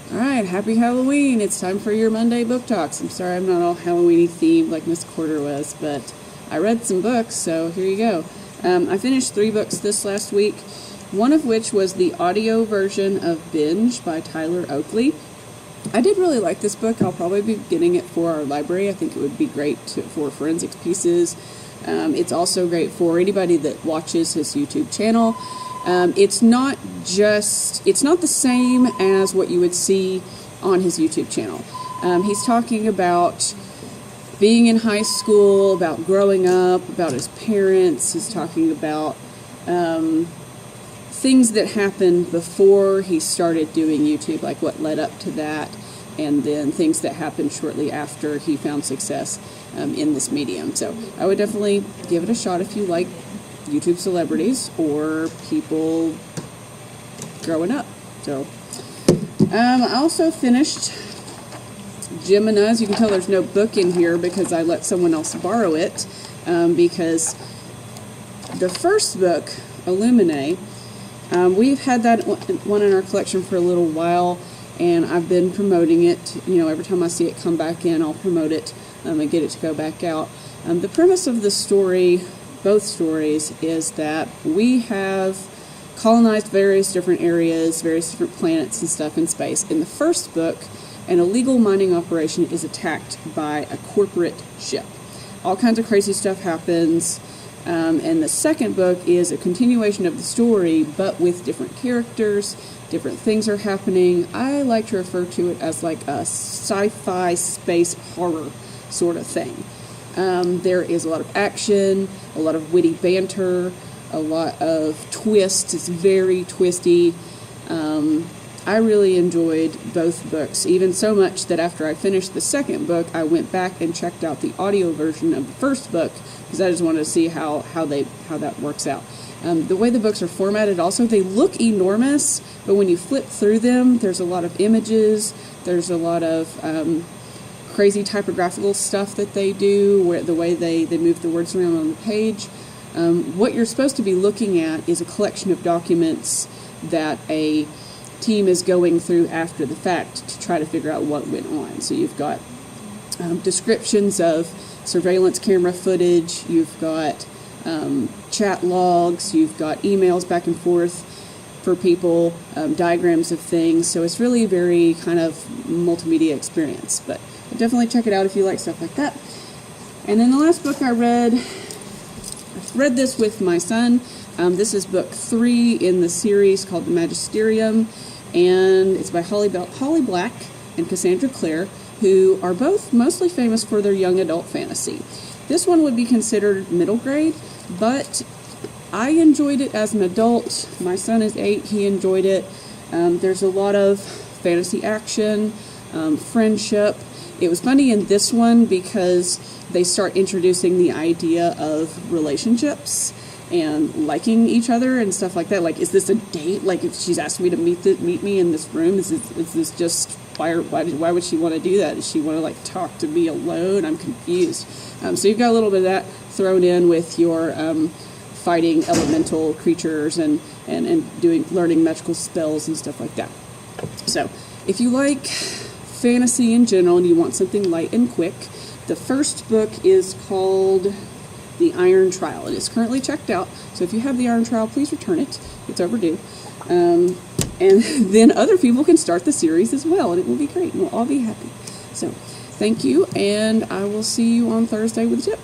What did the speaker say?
Alright, happy Halloween. It's time for your Monday book talks. I'm sorry I'm not all Halloween-y themed like Miss Quarter was, but I read some books, so here you go. I finished 3 books this last week, one of which was the audio version of Binge by Tyler Oakley. I did really like this book. I'll probably be getting it for our library. I think it would be great for forensics pieces. It's also great for anybody that watches his YouTube channel. It's not the same as what you would see on his YouTube channel. He's talking about being in high school, about growing up, about his parents. He's talking about things that happened before he started doing YouTube, like what led up to that, and then things that happened shortly after he found success in this medium. So I would definitely give it a shot if you like YouTube celebrities or people growing up. So I also finished Gemina. As you can tell, there's no book in here because I let someone else borrow it, because the first book, Illuminate, we've had that one in our collection for a little while, and I've been promoting it. Every time I see it come back in, I'll promote it and get it to go back out. The premise of the story, both stories, is that we have colonized various different areas, various different planets and stuff in space. In the first book, an illegal mining operation is attacked by a corporate ship. All kinds of crazy stuff happens. And the second book is a continuation of the story, but with different characters, different things are happening. I like to refer to it as like a sci-fi space horror sort of thing. There is a lot of action, a lot of witty banter, a lot of twists. It's very twisty. I really enjoyed both books, even so much that after I finished the second book, I went back and checked out the audio version of the first book because I just wanted to see how that works out. The way the books are formatted, also, they look enormous, but when you flip through them, there's a lot of images. There's a lot of crazy typographical stuff that they do, where the way they move the words around on the page. What you're supposed to be looking at is a collection of documents that a team is going through after the fact to try to figure out what went on. So you've got descriptions of surveillance camera footage, you've got chat logs, you've got emails back and forth for people, diagrams of things. So it's really a very kind of multimedia experience, but definitely check it out if you like stuff like that. And then the last book I read this with my son. This is book 3 in the series called The Magisterium, and it's by Holly Black and Cassandra Clare, who are both mostly famous for their young adult fantasy. This one would be considered middle grade, but I enjoyed it as an adult. My son is 8, he enjoyed it. There's a lot of fantasy action, friendship. It was funny in this one because they start introducing the idea of relationships and liking each other and stuff like that. Like, is this a date? Like, if she's asked me to meet me in this room, is this just why would she want to do that? Does she want to like talk to me alone? I'm confused. So you've got a little bit of that thrown in with your fighting elemental creatures and learning magical spells and stuff like that. So if you like fantasy in general and you want something light and quick, the first book is called The Iron Trial. It is currently checked out, so if you have The Iron Trial, please return it. It's overdue. And then other people can start the series as well, and it will be great, and we'll all be happy. So, thank you, and I will see you on Thursday with a tip.